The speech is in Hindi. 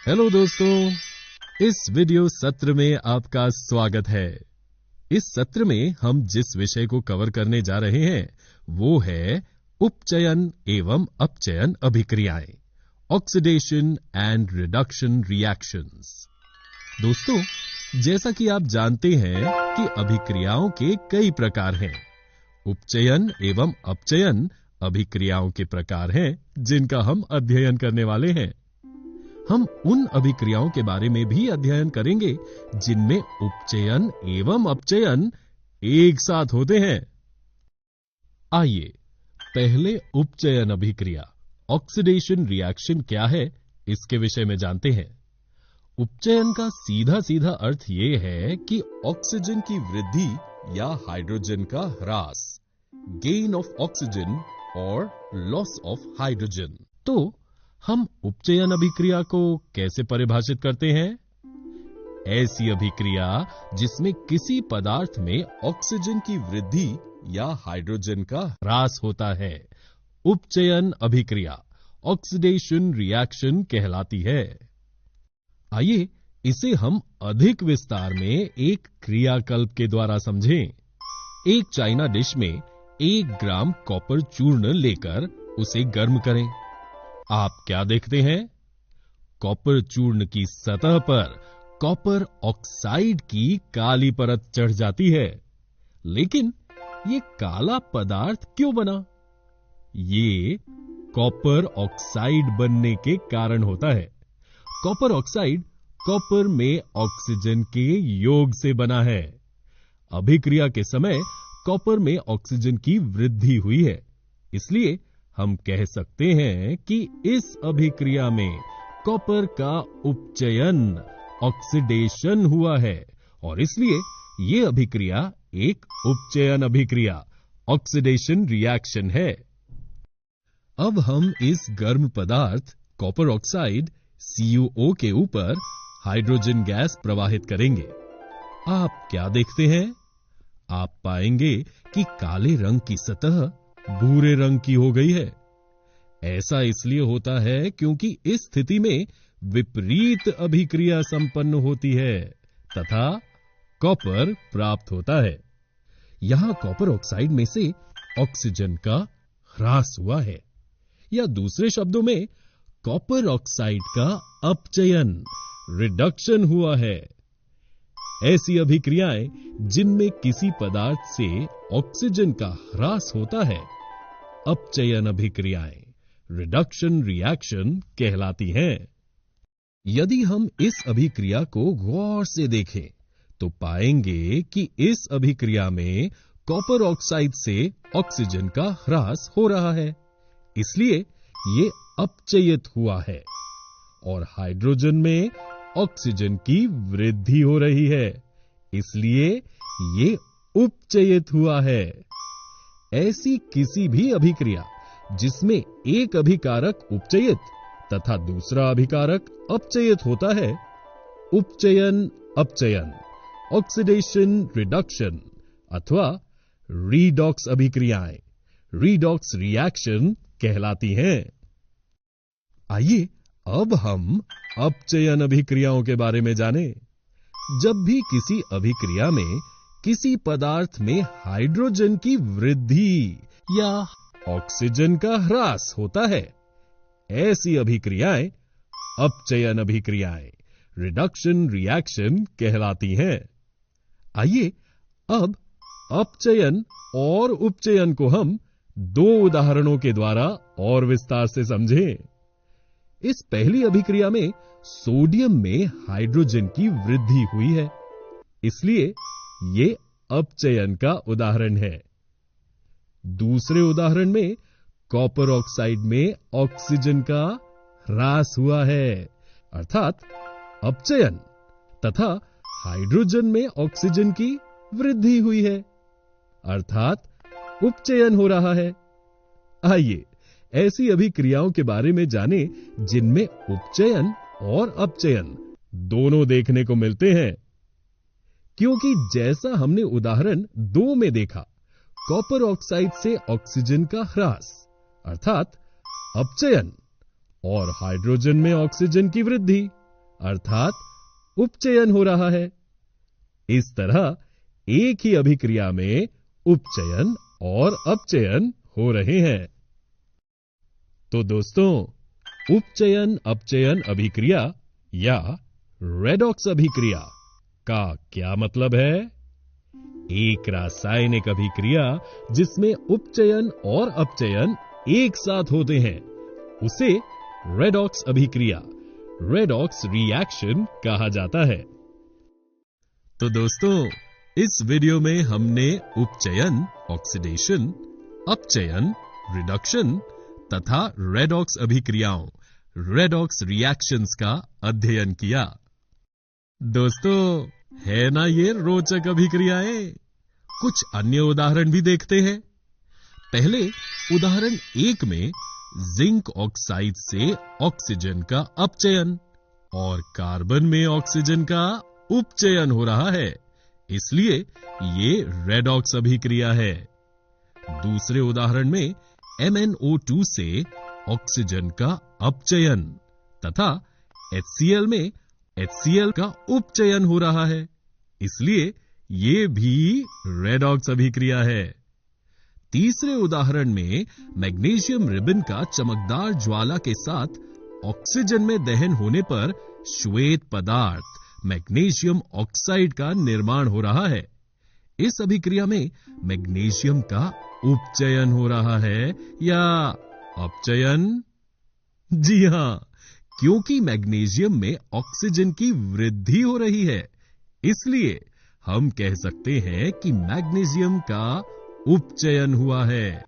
हेलो दोस्तों, इस वीडियो सत्र में आपका स्वागत है। इस सत्र में हम जिस विषय को कवर करने जा रहे हैं वो है उपचयन एवं अपचयन अभिक्रियाएं, ऑक्सीडेशन एंड रिडक्शन रिएक्शंस। दोस्तों, जैसा कि आप जानते हैं कि अभिक्रियाओं के कई प्रकार हैं। उपचयन एवं अपचयन अभिक्रियाओं के प्रकार हैं जिनका हम अध्ययन करने वाले हैं। हम उन अभिक्रियाओं के बारे में भी अध्ययन करेंगे जिनमें उपचयन एवं अपचयन एक साथ होते हैं। आइए पहले उपचयन अभिक्रिया ऑक्सीडेशन रिएक्शन क्या है इसके विषय में जानते हैं। उपचयन का सीधा सीधा अर्थ यह है कि ऑक्सीजन की वृद्धि या हाइड्रोजन का ह्रास, गेन ऑफ ऑक्सीजन और लॉस ऑफ हाइड्रोजन। तो हम उपचयन अभिक्रिया को कैसे परिभाषित करते हैं? ऐसी अभिक्रिया जिसमें किसी पदार्थ में ऑक्सीजन की वृद्धि या हाइड्रोजन का ह्रास होता है, उपचयन अभिक्रिया ऑक्सीडेशन रिएक्शन कहलाती है। आइए इसे हम अधिक विस्तार में एक क्रियाकल्प के द्वारा समझें। एक चाइना डिश में 1 ग्राम कॉपर चूर्ण लेकर उसे गर्म करें। आप क्या देखते हैं? कॉपर चूर्ण की सतह पर कॉपर ऑक्साइड की काली परत चढ़ जाती है। लेकिन ये काला पदार्थ क्यों बना? ये कॉपर ऑक्साइड बनने के कारण होता है। कॉपर ऑक्साइड कॉपर में ऑक्सीजन के योग से बना है। अभिक्रिया के समय कॉपर में ऑक्सीजन की वृद्धि हुई है, इसलिए हम कह सकते हैं कि इस अभिक्रिया में कॉपर का उपचयन, ऑक्सीडेशन हुआ है और इसलिए यह अभिक्रिया एक उपचयन अभिक्रिया, ऑक्सीडेशन रिएक्शन है। अब हम इस गर्म पदार्थ कॉपर ऑक्साइड CuO के ऊपर हाइड्रोजन गैस प्रवाहित करेंगे। आप क्या देखते हैं? आप पाएंगे कि काले रंग की सतह भूरे रंग की हो गई है। ऐसा इसलिए होता है क्योंकि इस स्थिति में विपरीत अभिक्रिया संपन्न होती है तथा कॉपर प्राप्त होता है। यहां कॉपर ऑक्साइड में से ऑक्सीजन का ह्रास हुआ है, या दूसरे शब्दों में कॉपर ऑक्साइड का अपचयन, रिडक्शन हुआ है। ऐसी अभिक्रियाएं जिनमें किसी पदार्थ से ऑक्सीजन का ह्रास होता है, अपचयन अभिक्रियाएं, रिडक्शन रिएक्शन कहलाती हैं। यदि हम इस अभिक्रिया को गौर से देखें तो पाएंगे कि इस अभिक्रिया में कॉपर ऑक्साइड से ऑक्सीजन का ह्रास हो रहा है, इसलिए ये अपचयित हुआ है, और हाइड्रोजन में ऑक्सीजन की वृद्धि हो रही है, इसलिए ये उपचयित हुआ है। ऐसी किसी भी अभिक्रिया जिसमें एक अभिकारक उपचयित तथा दूसरा अभिकारक अपचयित होता है, उपचयन अपचयन, ऑक्सीडेशन रिडक्शन अथवा रीडॉक्स अभिक्रियाएं, रीडॉक्स रिएक्शन कहलाती हैं। आइए अब हम अपचयन अभिक्रियाओं के बारे में जानें। जब भी किसी अभिक्रिया में किसी पदार्थ में हाइड्रोजन की वृद्धि या ऑक्सीजन का ह्रास होता है, ऐसी अभिक्रियाएं अपचयन अभिक्रियाएं, रिडक्शन रिएक्शन कहलाती हैं। आइए अब अपचयन और उपचयन को हम 2 उदाहरणों के द्वारा और विस्तार से समझें। इस पहली अभिक्रिया में सोडियम में हाइड्रोजन की वृद्धि हुई है, इसलिए ये अपचयन का उदाहरण है। दूसरे उदाहरण में कॉपर ऑक्साइड में ऑक्सीजन का ह्रास हुआ है, अर्थात अपचयन, तथा हाइड्रोजन में ऑक्सीजन की वृद्धि हुई है, अर्थात उपचयन हो रहा है। आइए ऐसी अभिक्रियाओं के बारे में जानें जिनमें उपचयन और अपचयन दोनों देखने को मिलते हैं। क्योंकि जैसा हमने उदाहरण 2 में देखा, कॉपर ऑक्साइड से ऑक्सीजन का ह्रास अर्थात अपचयन और हाइड्रोजन में ऑक्सीजन की वृद्धि अर्थात उपचयन हो रहा है। इस तरह एक ही अभिक्रिया में उपचयन और अपचयन हो रहे हैं। तो दोस्तों, उपचयन अपचयन अभिक्रिया या रेडॉक्स अभिक्रिया का क्या मतलब है? एक रासायनिक अभिक्रिया जिसमें उपचयन और अपचयन एक साथ होते हैं उसे रेडॉक्स अभिक्रिया, रेडॉक्स रिएक्शन कहा जाता है। तो दोस्तों, इस वीडियो में हमने उपचयन ऑक्सीडेशन, अपचयन रिडक्शन तथा रेडॉक्स अभिक्रियाओं, रेडॉक्स रिएक्शंस का अध्ययन किया। दोस्तों, है ना ये रोचक अभिक्रियाएं? कुछ अन्य उदाहरण भी देखते हैं। पहले उदाहरण 1 में जिंक ऑक्साइड से ऑक्सीजन का अपचयन और कार्बन में ऑक्सीजन का उपचयन हो रहा है, इसलिए ये रेडॉक्स अभिक्रिया है। दूसरे उदाहरण में MnO2 से ऑक्सीजन का अपचयन तथा HCl में HCl का उपचयन हो रहा है, इसलिए ये भी रेडॉक्स अभिक्रिया है। तीसरे उदाहरण में मैग्नीशियम रिबन का चमकदार ज्वाला के साथ ऑक्सीजन में दहन होने पर श्वेत पदार्थ मैग्नीशियम ऑक्साइड का निर्माण हो रहा है। इस अभिक्रिया में मैग्नीशियम का उपचयन हो रहा है या अपचयन? जी हां, क्योंकि मैग्नीशियम में ऑक्सीजन की वृद्धि हो रही है, इसलिए हम कह सकते हैं कि मैग्नीशियम का उपचयन हुआ है।